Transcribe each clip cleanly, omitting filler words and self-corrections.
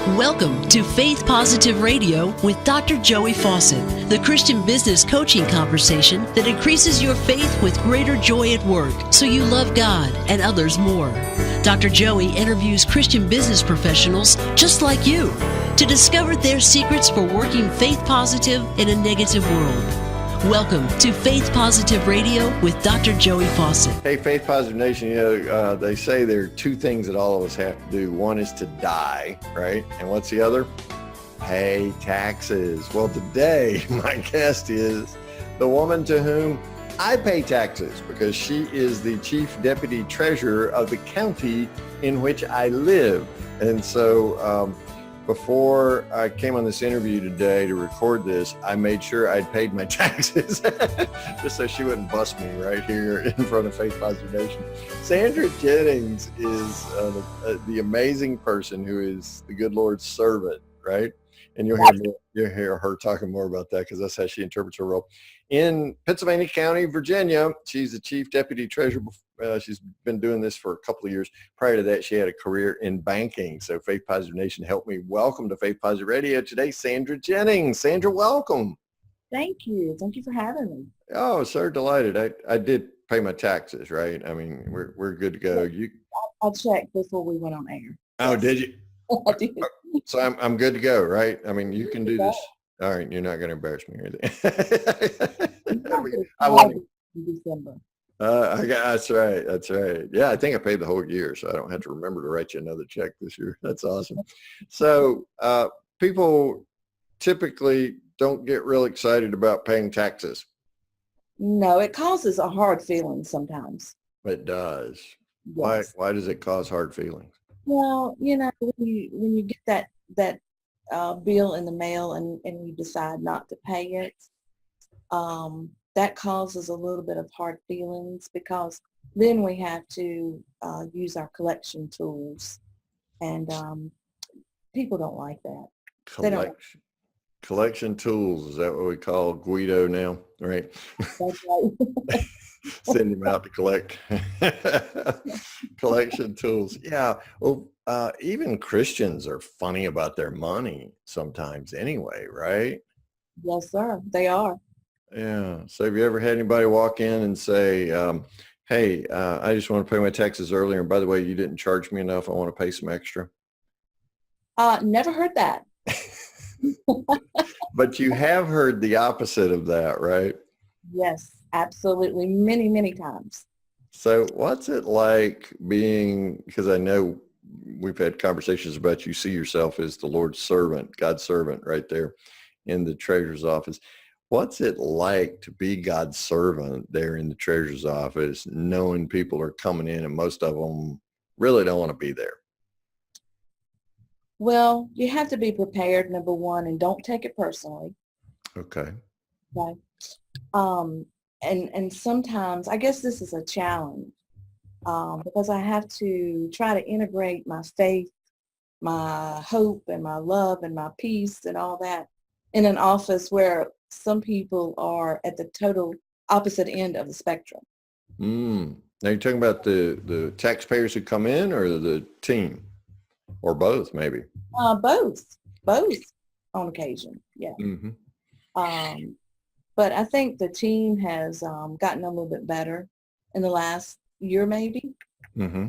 Welcome to Faith Positive Radio with Dr. Joey Fawcett, the Christian business coaching conversation that increases your faith with greater joy at work so you love God and others more. Dr. Joey interviews Christian business professionals just like you to discover their secrets for working faith positive in a negative world. Welcome to Faith Positive Radio with Dr. Joey Fawcett. Hey, Faith Positive Nation, they say there are two things that all of us have to do. One is to die, right? And what's the other? Pay taxes. Well, today, my guest is the woman to whom I pay taxes because she is the Chief Deputy Treasurer of the county in which I live. And so before I came on this interview today to record this, I made sure I'd paid my taxes just so she wouldn't bust me right here in front of Faith Positive Nation. Sandra Jennings is the amazing person who is the good Lord's servant, right? And you'll hear her talking more about that because that's how she interprets her role. In Pittsylvania County, Virginia, she's the Chief Deputy Treasurer. She's been doing this for a couple of years. Prior to that, she had a career in banking. So Faith Positive Nation helped me. Welcome to Faith Positive Radio today, Sandra Jennings. Sandra, welcome. Thank you. Thank you for having me. Oh, so delighted. I did pay my taxes, right? I mean, we're good to go. I checked before we went on air. Oh, Yes. did you? I did. So I'm good to go, right? I mean, you can do this. All right, you're not going to embarrass me or anything. I want in December. That's right. That's right. Yeah, I think I paid the whole year, so I don't have to remember to write you another check this year. That's awesome. So people typically don't get real excited about paying taxes. No, it causes a hard feeling sometimes. It does. Yes. Why does it cause hard feelings? Well, when you get that bill in the mail and you decide not to pay it, that causes a little bit of hard feelings because then we have to use our collection tools, and people don't like that. Collection tools, is that what we call Guido now, right? That's right. Send him out to collect collection tools. Yeah. Well, even Christians are funny about their money sometimes anyway, right? Yes, sir. They are. Yeah. So have you ever had anybody walk in and say, hey, I just want to pay my taxes earlier. And by the way, you didn't charge me enough. I want to pay some extra. Never heard that. But you have heard the opposite of that, right? Yes, absolutely. Many, many times. So what's it like being, because I know we've had conversations about you see yourself as the Lord's servant, God's servant right there in the treasurer's office. What's it like to be God's servant there in the treasurer's office, knowing people are coming in and most of them really don't want to be there? Well, you have to be prepared, number one, and don't take it personally. Okay. Okay. And sometimes, I guess this is a challenge because I have to try to integrate my faith, my hope, and my love, and my peace, and all that in an office where some people are at the total opposite end of the spectrum. Now you're talking about the taxpayers who come in or the team? Or both, maybe. Both on occasion, yeah. Mm-hmm. But I think the team has gotten a little bit better in the last year, maybe. Mm-hmm.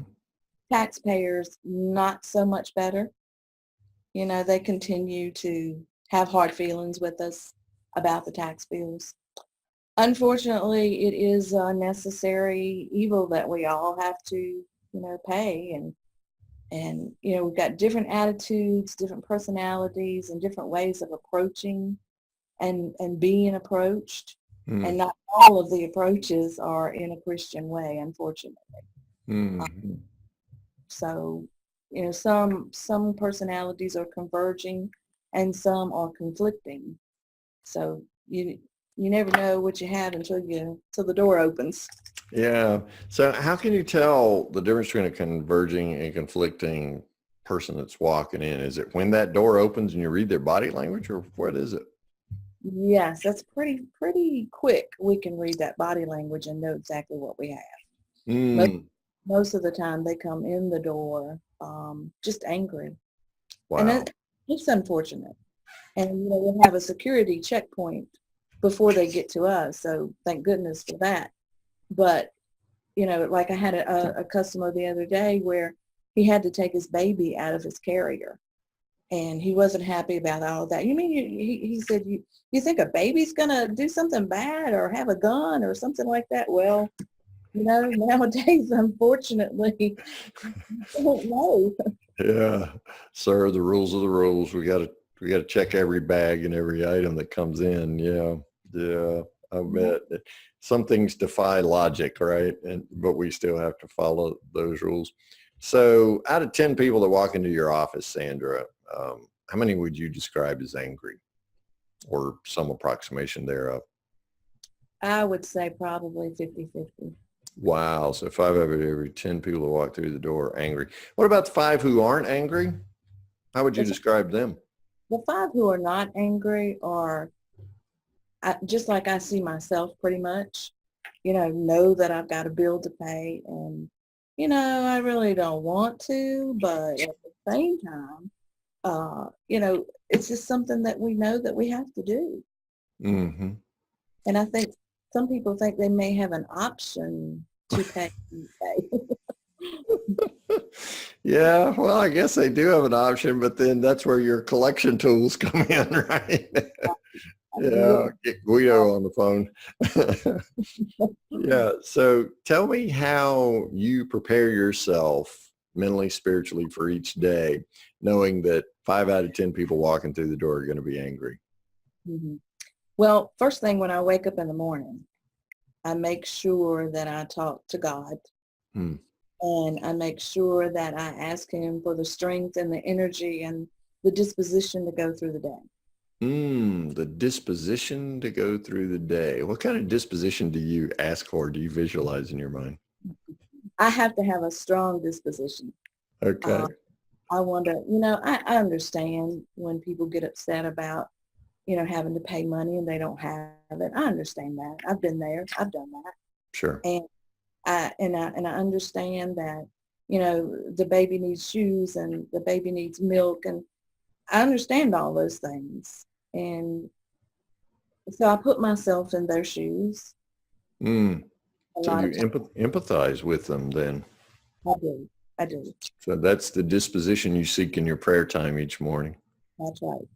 Taxpayers, not so much better. They continue to have hard feelings with us about the tax bills. Unfortunately, it is a necessary evil that we all have to, pay. And we've got different attitudes, different personalities, and different ways of approaching and being approached. And not all of the approaches are in a Christian way, unfortunately. So, some personalities are converging and some are conflicting. So you never know what you have until the door opens. Yeah. So how can you tell the difference between a converging and conflicting person that's walking in? Is it when that door opens and you read their body language, or what is it? Yes, that's pretty quick. We can read that body language and know exactly what we have. Most of the time they come in the door just angry. Wow. And It's unfortunate. And, we have a security checkpoint before they get to us. So thank goodness for that. But, like I had a customer the other day where he had to take his baby out of his carrier. And he wasn't happy about all of that. You mean, he said, you think a baby's going to do something bad or have a gun or something like that? Well, nowadays, unfortunately, I don't know. Yeah, sir, the rules are the rules. We got to check every bag and every item that comes in. Yeah, I bet. Some things defy logic, right? But we still have to follow those rules. So out of 10 people that walk into your office, Sandra, how many would you describe as angry or some approximation thereof? I would say probably 50-50. Wow. So 5 out of every 10 people that walk through the door are angry. What about the 5 who aren't angry? How would you describe them? The 5 who are not angry are just like I see myself pretty much, know that I've got a bill to pay and, I really don't want to, but at the same time, it's just something that we know that we have to do. Mm-hmm. And I think some people think they may have an option to pay. Yeah, well, I guess they do have an option, but then that's where your collection tools come in, right? Yeah, get Guido on the phone. Yeah, so tell me how you prepare yourself mentally, spiritually for each day, knowing that 5 out of 10 people walking through the door are going to be angry. Mm-hmm. Well, first thing when I wake up in the morning, I make sure that I talk to God. And I make sure that I ask him for the strength and the energy and the disposition to go through the day. The disposition to go through the day. What kind of disposition do you ask for? Do you visualize in your mind? I have to have a strong disposition. Okay. I wonder, I understand when people get upset about, having to pay money and they don't have it. I understand that. I've been there. I've done that. Sure. And I understand that, the baby needs shoes and the baby needs milk, and I understand all those things. And so I put myself in their shoes. So you empathize with them then? I do. So that's the disposition you seek in your prayer time each morning. That's right.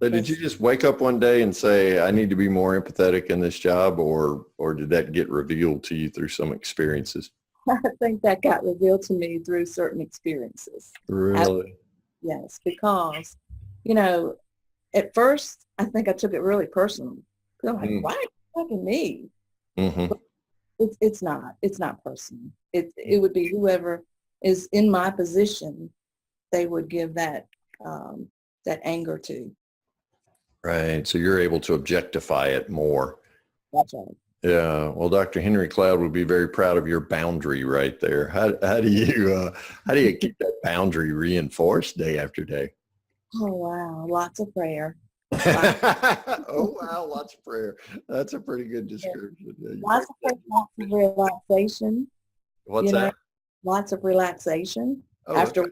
So did you just wake up one day and say, I need to be more empathetic in this job, or did that get revealed to you through some experiences? I think that got revealed to me through certain experiences. Really? Yes, because, at first, I think I took it really personal. I'm like, why are you talking me? Mm-hmm. It's not personal. It would be whoever is in my position, they would give that anger to. Right. So you're able to objectify it more. That's right. Yeah. Well, Dr. Henry Cloud would be very proud of your boundary right there. How do you keep that boundary reinforced day after day? Oh, wow. Lots of prayer. Oh, wow. Lots of prayer. That's a pretty good description. Yeah, lots of relaxation. What's that? Lots of relaxation. Oh, after. Okay.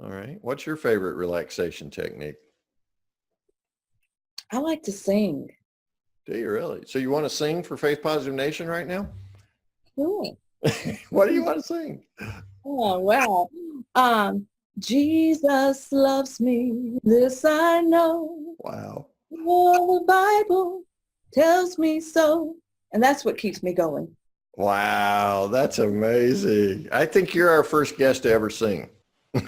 All right. What's your favorite relaxation technique? I like to sing. Do you really? So you want to sing for Faith Positive Nation right now? Sure. What do you want to sing? Oh, wow. Jesus loves me, this I know. Wow. Well, the Bible tells me so. And that's what keeps me going. Wow, that's amazing. I think you're our first guest to ever sing.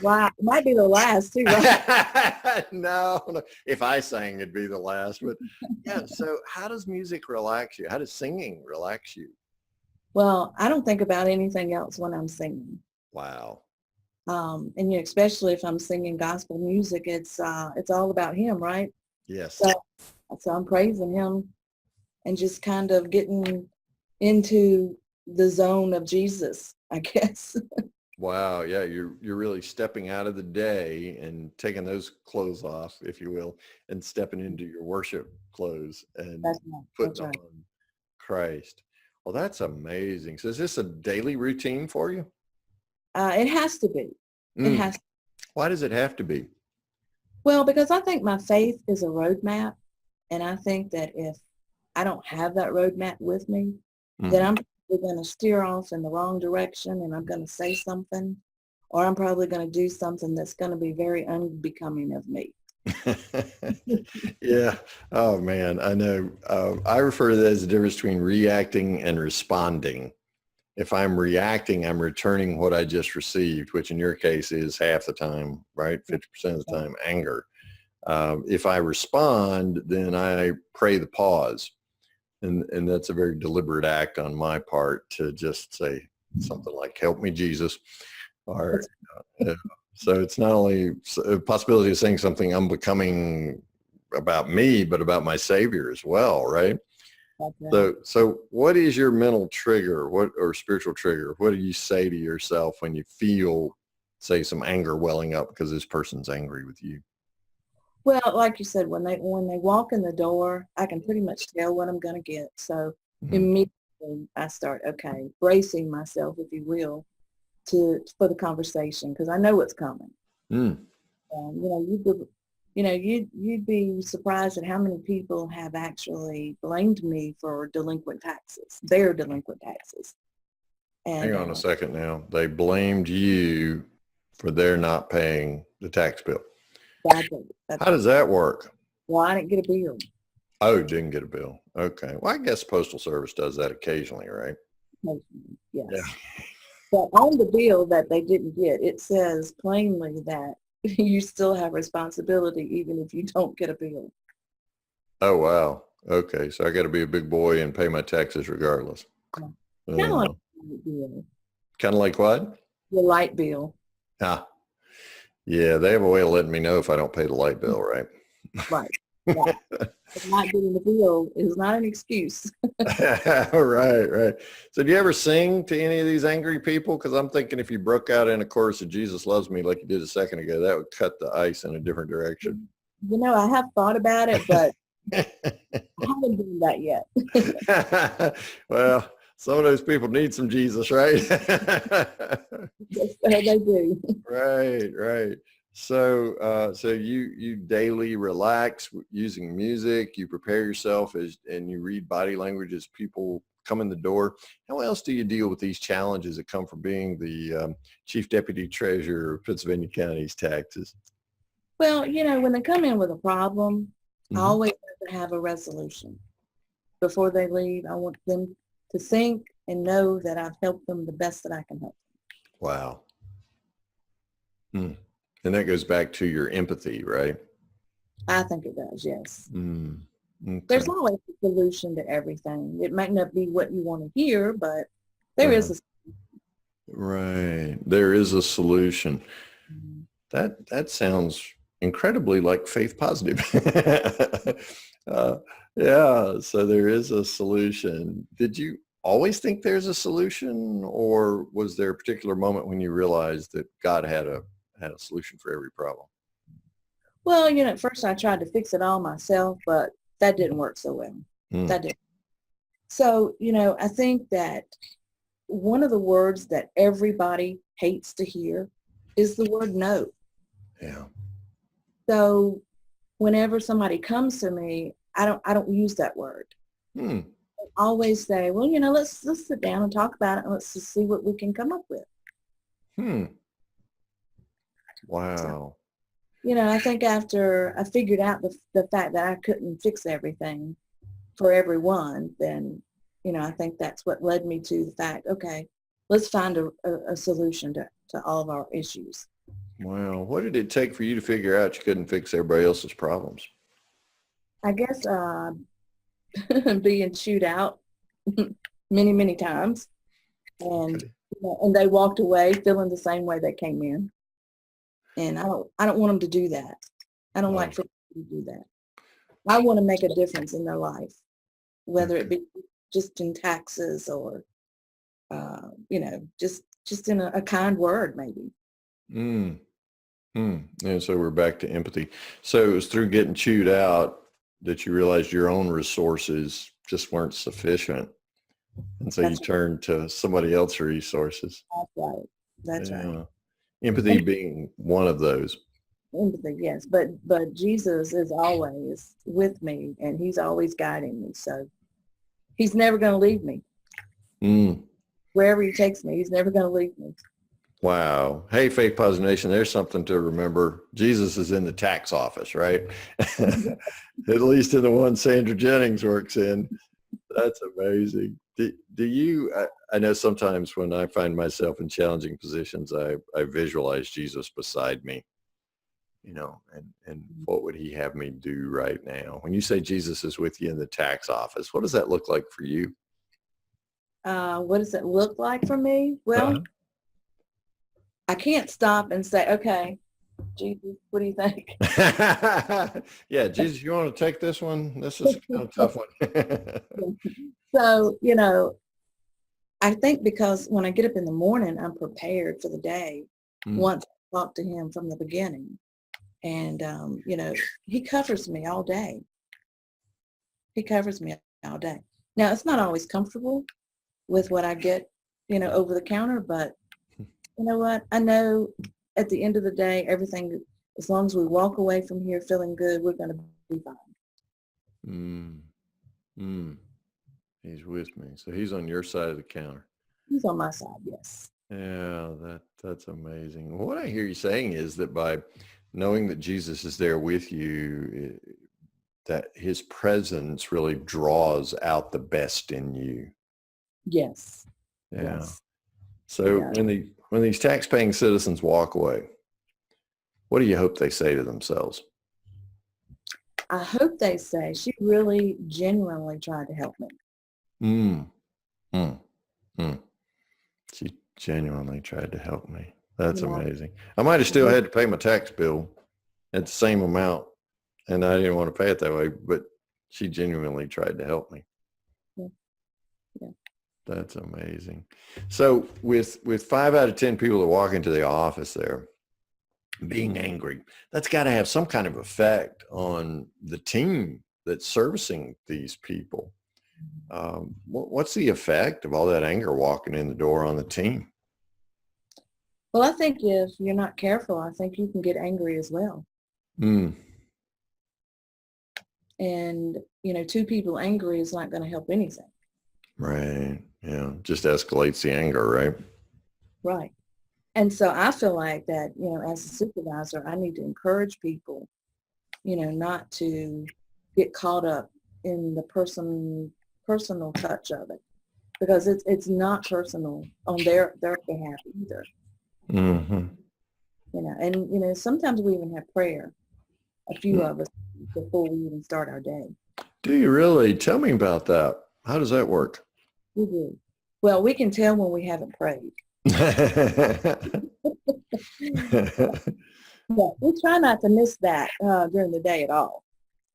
Wow, it might be the last too, right? No, if I sang, it'd be the last. But yeah, so how does music relax you? How does singing relax you? Well, I don't think about anything else when I'm singing. Wow. And especially if I'm singing gospel music, it's all about him, right? Yes. So I'm praising him and just kind of getting into the zone of Jesus, I guess. Wow. Yeah. You're really stepping out of the day and taking those clothes off, if you will, and stepping into your worship clothes and putting on Christ. Well, that's amazing. So is this a daily routine for you? It has to be. It has to. Why does it have to be? Well, because I think my faith is a roadmap, and I think that if I don't have that roadmap with me, then Mhm. I'm probably going to steer off in the wrong direction, and I'm going to say something, or I'm probably going to do something that's going to be very unbecoming of me. Yeah. Oh man, I know. I refer to that as the difference between reacting and responding. If I'm reacting, I'm returning what I just received, which in your case is half the time, right? 50% of the time, anger. If I respond, then I pray the pause. And that's a very deliberate act on my part to just say something like, help me, Jesus. Or, uh, so it's not only a possibility of saying something unbecoming about me, but about my Savior as well, right? That's right. So what is your mental trigger, or spiritual trigger? What do you say to yourself when you feel, say, some anger welling up because this person's angry with you? Well, like you said, when they walk in the door, I can pretty much tell what I'm going to get. So Mhm. immediately I start, okay, bracing myself, if you will, for the conversation because I know what's coming. Mm. You'd be surprised at how many people have actually blamed me for delinquent taxes, their delinquent taxes. Hang And on a second now. They blamed you for their not paying the tax bill. that's How does that work? well, I didn't get a bill. Oh, didn't get a bill. Okay. Well, I guess Postal Service does that occasionally, right? Yeah. Yes. But on the bill that they didn't get, it says plainly that you still have responsibility even if you don't get a bill. Oh, wow. Okay. So I got to be a big boy and pay my taxes regardless. Kind of like Uh, your light bill. kind of like what? Your light bill. Ah, yeah. They have a way of letting me know if I don't pay the light bill, right? Right. Yeah. But not getting the bill is not an excuse. Right, right. So do you ever sing to any of these angry people? Because I'm thinking if you broke out in a chorus of Jesus Loves Me like you did a second ago, that would cut the ice in a different direction. I have thought about it, but I haven't done that yet. Well, some of those people need some Jesus, right? Yes, they do. Right, right. So you daily relax using music. You prepare yourself and you read body language as people come in the door. How else do you deal with these challenges that come from being the chief deputy treasurer of Pittsylvania County's taxes? Well, when they come in with a problem, I Hmm. always have to have a resolution. Before they leave, I want them to think and know that I've helped them the best that I can help. Wow. Hmm. And that goes back to your empathy, right? I think it does, yes. Mm. There's Okay. always a solution to everything. It might not be what you want to hear, but there Uh-huh. is a Right. There is a solution. solution. That sounds incredibly like faith positive. uh, yeah. So there is a solution. Did you always think there's a solution, or was there a particular moment when you realized that God had a solution for every problem? Well, at first I tried to fix it all myself, but that didn't work so well. Mm. That didn't. So, I think that one of the words that everybody hates to hear is the word no. Yeah. So whenever somebody comes to me, I don't use that word. Hmm. I always say, well, let's sit down and talk about it and let's just see what we can come up with. Hmm. So, Wow. I think after I figured out the fact that I couldn't fix everything for everyone, then, I think that's what led me to the fact, okay, let's find a solution to all of our issues. Wow. What did it take for you to figure out you couldn't fix everybody else's problems? I guess being chewed out many, many times. And, Okay. and they walked away feeling the same way they came in. And I don't want them to do that. I don't Wow. like for people to do that. I want to make a difference in their life, whether it Okay. be just in taxes or, just in a kind word, maybe. Mm. Hmm. And so we're back to empathy. So it was through getting chewed out that you realized your own resources just weren't sufficient. And so you That's turned to somebody else's resources. right. That's right. Yeah. Empathy being one of those. Empathy, yes. But Jesus is always with me, and he's always guiding me. So he's never going to leave me. Mm. Wherever he takes me, he's never going to leave me. Wow. Hey, Faith Positive Nation, there's something to remember. Jesus is in the tax office, right? At least in the one Sandra Jennings works in. That's amazing. Do you, I know sometimes when I find myself in challenging positions, I visualize Jesus beside me, and what would he have me do right now? When you say Jesus is with you in the tax office, what does that look like for you? What does it look like for me? Well, Uh-huh. I can't stop and say, okay, Jesus, what do you think? Yeah, Jesus, you want to take this one? This is kind of a tough one. So, I think because when I get up in the morning, I'm prepared for the day once I talk to him from the beginning. And, he covers me all day. He covers me all day. Now, it's not always comfortable with what I get, over the counter, but you know what? I know at the end of the day, everything, as long as we walk away from here feeling good, we're going to be fine. He's with me. So he's on your side of the counter. He's on my side, yes. Yeah, that's amazing. What I hear you saying is that by knowing that Jesus is there with you, that his presence really draws out the best in you. Yes. Yeah. Yes. So Yeah. when these tax-paying citizens walk away, what do you hope they say to themselves? I hope they say she really genuinely tried to help me. She genuinely tried to help me. That's amazing. I might have still had to pay my tax bill at the same amount, and I didn't want to pay it that way, but she genuinely tried to help me. Yeah. That's amazing. So with 5 out of 10 people that walk into the office there being angry, that's got to have some kind of effect on the team that's servicing these people. What's the effect of all that anger walking in the door on the team? Well, I think if you're not careful, I think you can get angry as well. And, 2 people angry is not going to help anything. Right. Yeah. Just escalates the anger, right? Right. And so I feel like that, as a supervisor, I need to encourage people, not to get caught up in the personal touch of it, because it's not personal on their behalf either. And sometimes we even have prayer, a few of us, before we even start our day. Do you really? Tell me about that. How does that work? We do. Well, we can tell when we haven't prayed. But we try not to miss that during the day at all.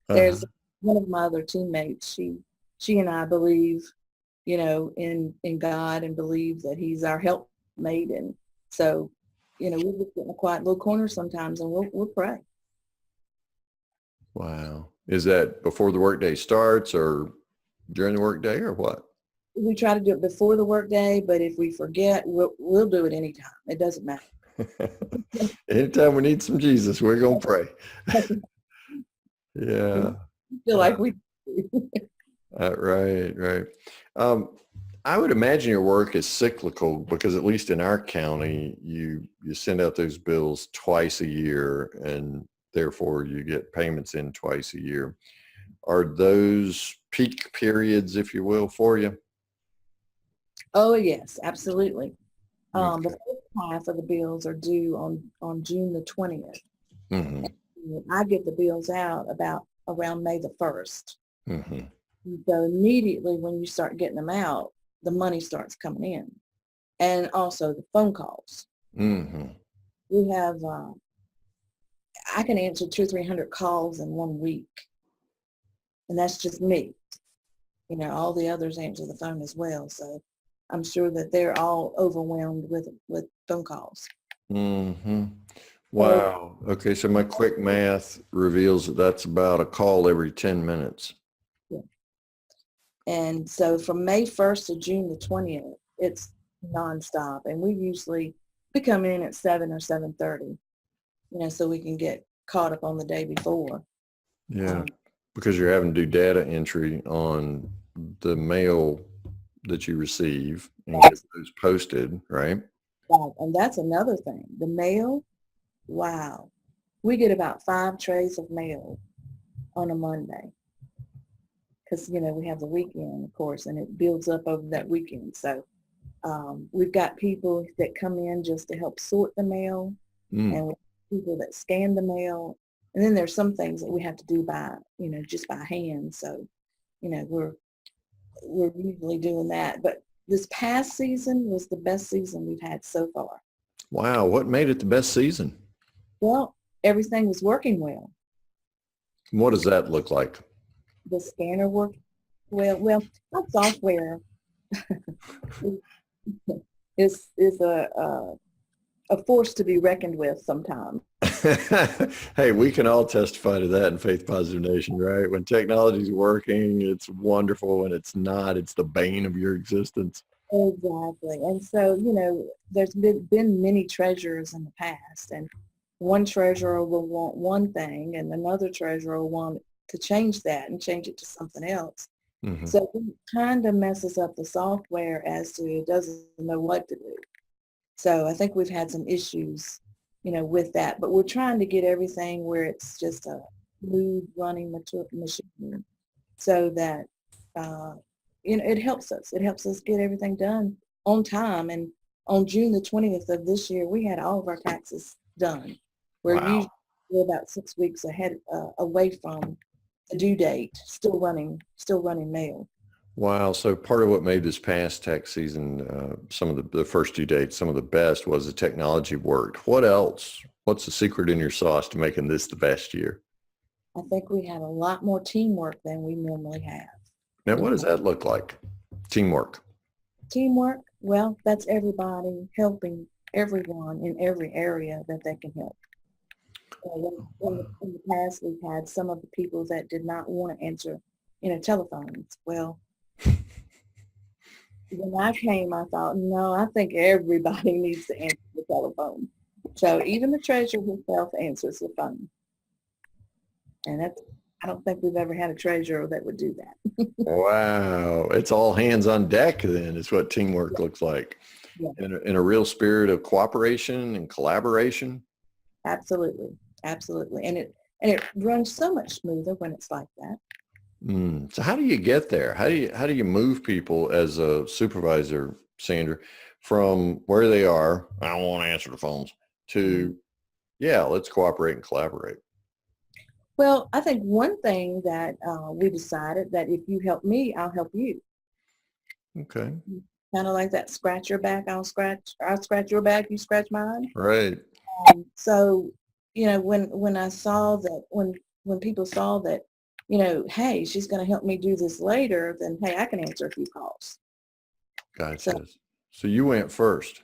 There's one of my other teammates. She and I believe, in God, and believe that he's our helpmate. And so, we just get in a quiet little corner sometimes, and we'll pray. Wow. Is that before the workday starts or during the workday or what? We try to do it before the workday, but if we forget, we'll do it anytime. It doesn't matter. Anytime we need some Jesus, we're going to pray. Yeah. I feel like we Right. I would imagine your work is cyclical because at least in our county, you send out those bills twice a year, and therefore you get payments in twice a year. Are those peak periods, if you will, for you? Oh, yes, absolutely. Okay. The first half of the bills are due on June the 20th. I get the bills out around May the 1st. So immediately when you start getting them out, the money starts coming in. And also the phone calls. We have, I can answer 200 or 300 calls in 1 week. And that's just me. All the others answer the phone as well. So I'm sure that they're all overwhelmed with phone calls. Wow. Okay, so my quick math reveals that that's about a call every 10 minutes. Yeah. And so from May 1st to June the 20th, it's nonstop. And we come in at 7 or 7:30, so we can get caught up on the day before. Yeah, because you're having to do data entry on the mail that you receive and get those posted, right? Right. And that's another thing. The mail, wow. We get about 5 trays of mail on a Monday because, we have the weekend, of course, and it builds up over that weekend. So we've got people that come in just to help sort the mail, and people that scan the mail. And then there's some things that we have to do by, just by hand. So, we're usually doing that. But this past season was the best season we've had so far. Wow. What made it the best season? Well, everything was working well. What does that look like? The scanner worked well. Well, our software is a force to be reckoned with sometimes. Hey, we can all testify to that in Faith Positive Nation, right? When technology's working, it's wonderful. When it's not, it's the bane of your existence. Exactly. And so, there's been many treasurers in the past, and one treasurer will want one thing and another treasurer will want to change that and change it to something else. Mm-hmm. So it kind of messes up the software as to it doesn't know what to do. So I think we've had some issues, with that, but we're trying to get everything where it's just a smooth running machine so that, it helps us. It helps us get everything done on time. And on June the 20th of this year, we had all of our taxes done. We're usually about 6 weeks ahead, away from the due date, still running mail. Wow. So part of what made this past tax season, some of the first due dates, some of the best was the technology worked. What else? What's the secret in your sauce to making this the best year? I think we had a lot more teamwork than we normally have. Now, what does that look like? Teamwork. Teamwork, well, that's everybody helping everyone in every area that they can help. In the past, we've had some of the people that did not want to answer, telephones. Well, when I came, I thought, no, I think everybody needs to answer the telephone. So even the treasurer himself answers the phone. And I don't think we've ever had a treasurer that would do that. Wow. It's all hands on deck then is what teamwork looks like. Yeah. In a real spirit of cooperation and collaboration. Absolutely. Absolutely. And it runs so much smoother when it's like that. So how do you get there? How do you move people as a supervisor, Sandra, from where they are, I don't want to answer the phones, to, yeah, let's cooperate and collaborate? Well, I think one thing that we decided that if you help me, I'll help you. Okay. Kind of like that scratch your back, I'll scratch your back, you scratch mine. Right. So, when I saw that, when people saw that, hey, she's going to help me do this later, then, hey, I can answer a few calls. Gotcha. So you went first.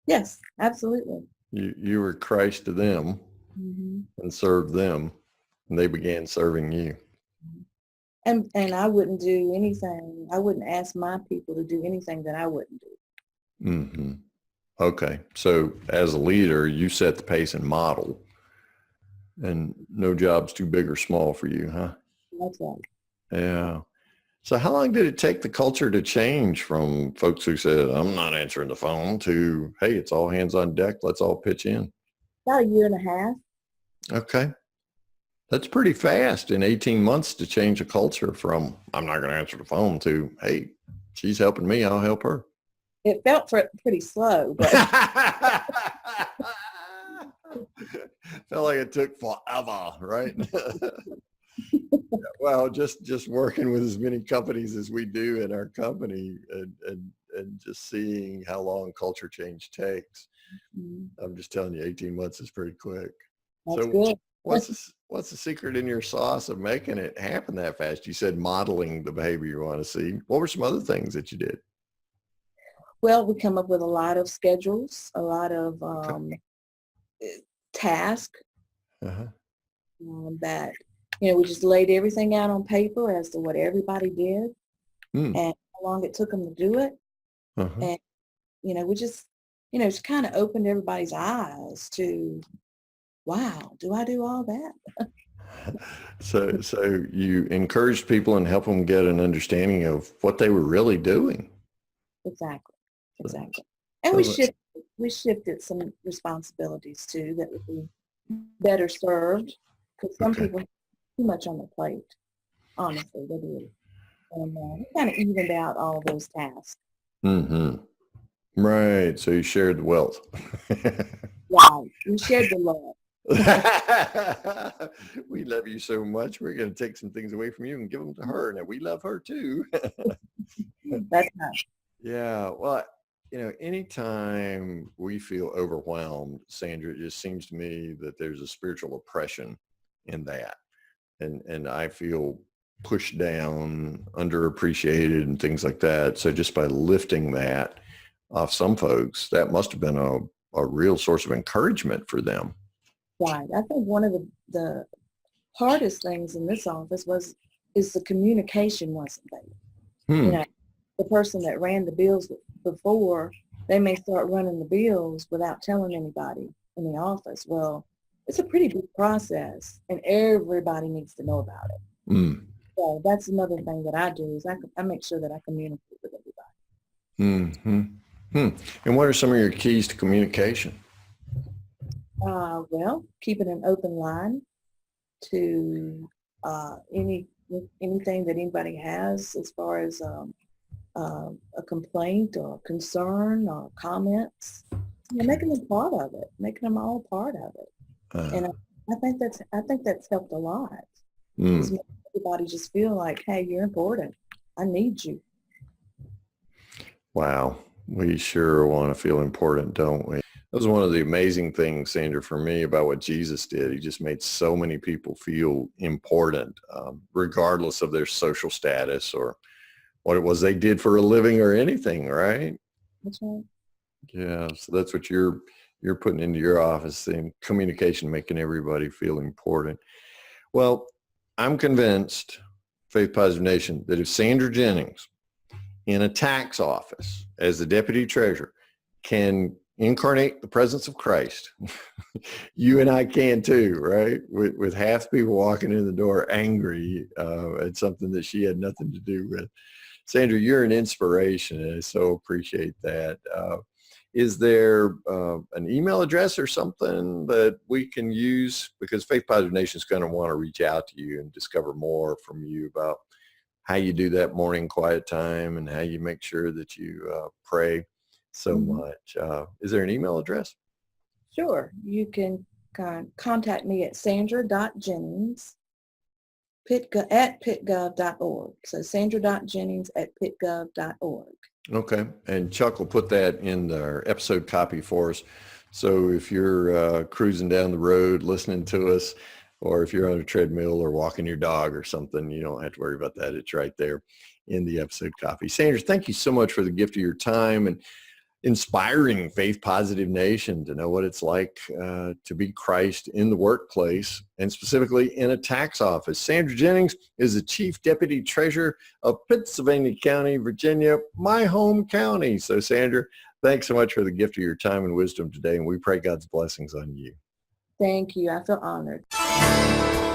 Yes, absolutely. You were Christ to them and served them, and they began serving you. And I wouldn't do anything. I wouldn't ask my people to do anything that I wouldn't do. Mm-hmm. Okay. So as a leader, you set the pace and model, and no job's too big or small for you, huh? That's right. Yeah. So how long did it take the culture to change from folks who said, I'm not answering the phone, to, hey, it's all hands on deck, let's all pitch in? About a year and a half. Okay. That's pretty fast in 18 months to change a culture from, I'm not going to answer the phone, to, hey, she's helping me, I'll help her. It felt pretty slow, but felt like it took forever, right? Well, just working with as many companies as we do in our company, and just seeing how long culture change takes. I'm just telling you, 18 months is pretty quick. That's So good. what's the secret in your sauce of making it happen that fast? You said modeling the behavior you want to see. What were some other things that you did? Well, we come up with a lot of schedules, a lot of tasks that, we just laid everything out on paper as to what everybody did and how long it took them to do it. And, we just, it's kind of opened everybody's eyes to wow, do I do all that? So you encouraged people and help them get an understanding of what they were really doing. Exactly. And we shifted some responsibilities too that would be better served, because some people have too much on their plate. Honestly, they do. And we kind of evened out all those tasks. Mm-hmm. Right. So you shared the wealth. Right. We shared the love. We love you so much. We're going to take some things away from you and give them to her. Now, we love her too. That's nice. Yeah. Well, anytime we feel overwhelmed, Sandra, it just seems to me that there's a spiritual oppression in that. And I feel pushed down, underappreciated and things like that. So just by lifting that off some folks, that must have been a real source of encouragement for them. Right. I think one of the hardest things in this office is the communication wasn't there. The person that ran the bills before, they may start running the bills without telling anybody in the office. Well, it's a pretty big process, and everybody needs to know about it. So that's another thing that I do is I make sure that I communicate with everybody. And what are some of your keys to communication? Well, keeping an open line to anything that anybody has as far as a complaint or concern or comments, making them part of it, making them all part of it. And I think that's helped a lot. Everybody just feel like, hey, you're important. I need you. Wow. We sure want to feel important, don't we? That was one of the amazing things, Sandra, for me about what Jesus did. He just made so many people feel important, regardless of their social status or what it was they did for a living or anything, right? That's right. Yeah, so that's what you're putting into your office, in communication, making everybody feel important. Well, I'm convinced, Faith Positive Nation, that if Sandra Jennings in a tax office as the deputy treasurer can incarnate the presence of Christ, you and I can too, right? With half the people walking in the door angry at something that she had nothing to do with. Sandra, you're an inspiration, and I so appreciate that. Is there an email address or something that we can use? Because Faith Positive Nation is going to want to reach out to you and discover more from you about how you do that morning quiet time and how you make sure that you pray so much. Is there an email address? Sure. You can contact me at sandra.jennings at pitgov.org. So sandra.jennings at pitgov.org. Okay. And Chuck will put that in our episode copy for us. So if you're cruising down the road listening to us, or if you're on a treadmill or walking your dog or something, you don't have to worry about that. It's right there in the episode copy. Sandra, thank you so much for the gift of your time and inspiring Faith Positive Nation to know what it's like to be Christ in the workplace, and specifically in a tax office. Sandra Jennings is the Chief Deputy Treasurer of Pittsylvania County, Virginia, my home county. So Sandra, thanks so much for the gift of your time and wisdom today, and we pray God's blessings on you. Thank you. I feel honored.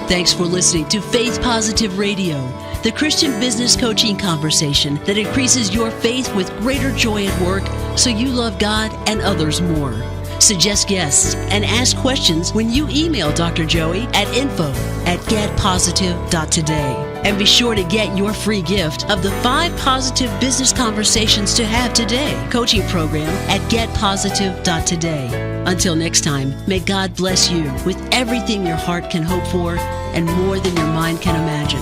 Thanks for listening to Faith Positive Radio, the Christian business coaching conversation that increases your faith with greater joy at work so you love God and others more. Suggest guests and ask questions when you email Dr. Joey at info@getpositive.today. And be sure to get your free gift of the 5 positive business conversations to have today coaching program at getpositive.today. Until next time, may God bless you with everything your heart can hope for and more than your mind can imagine.